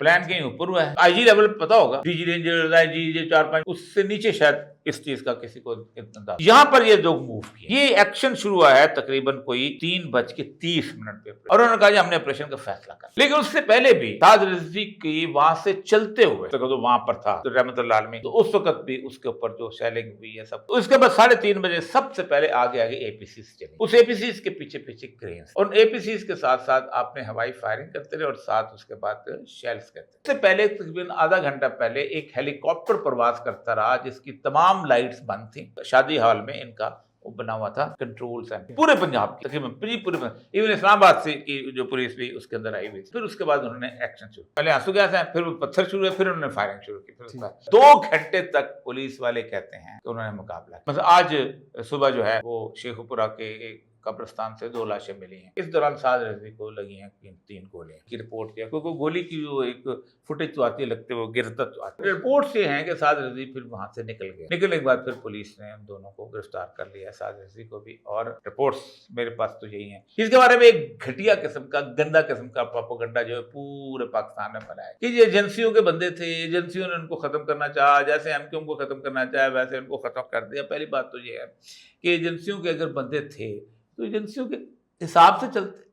Plan कहीं ऊपर हुआ है, आईजी लेवल पे पता होगा, डीजी रेंजर, आईजी, ये 4-5 उससे नीचे शायद इस चीज का किसी को इतना। यहाँ पर ये लोग मूव किए, ये एक्शन शुरू हुआ है तकरीबन कोई 3:30 पे और उन्होंने कहा हमने ऑपरेशन का फैसला कर। लेकिन उससे पहले भी साद रिजवी की वहां से चलते हुए तो वहां पर था तो रहमतुल्लाह अलैह, तो उस वक्त भी उसके ऊपर जो शेलिंग हुई है सब, उसके बाद 3:30 बजे सबसे पहले आगे आगे एपीसी चली, उस एपीसी के पीछे पीछे क्रेन्स, और एपीसी के साथ साथ आपने हवाई फायरिंग करते रहे और साथ उसके बाद शेल्स करते। उससे पहले तकरीबन आधा घंटा पहले एक हेलीकॉप्टर प्रवास करता रहा जिसकी तमाम लाइट्स बंद थी, शादी हॉल में इनका वो बना हुआ था कंट्रोल सेंटर पूरे पंजाब की, तकरीबन पूरे इवन इस्लामाबाद से की जो पुलिस भी उसके अंदर आई हुई। फिर उसके बाद उन्होंने एक्शन शुरू, पहले आंसू गैस है, फिर पत्थर शुरू हुए, फिर उन्होंने फायरिंग शुरू की। फिर 2 घंटे तक पुलिस वाले कहते हैं कि उन्होंने मुकाबला, मतलब आज सुबह जो है वो शेखुपुरा के एक कब्रिस्तान से 2 लाशें मिली हैं। इस दौरान साद रिजवी को लगी हैं 3 गोलियां की रिपोर्ट किया, क्योंकि गोली की जो एक फुटेज तो आती है, लगते वो गिरता तो आती है। रिपोर्ट से है कि साद रिजवी फिर वहां से निकल गए, निकलने के बाद फिर पुलिस ने उन दोनों को गिरफ्तार कर लिया, साद रिजवी को भी, और रिपोर्ट्स मेरे पास तो यही हैं। इसके बारे में एक घटिया किस्म का गंदा किस्म का प्रोपेगेंडा जो है पूरे पाकिस्तान में फैलाया कि ये एजेंसियों के बंदे थे, एजेंसियों ने उनको खत्म करना चाहा, जैसे एमक्यूएम को खत्म करना चाहे वैसे उनको खत्म कर दिया। पहली बात तो ये है कि एजेंसियों के अगर बंदे थे तो एजेंसियों के हिसाब से चलते,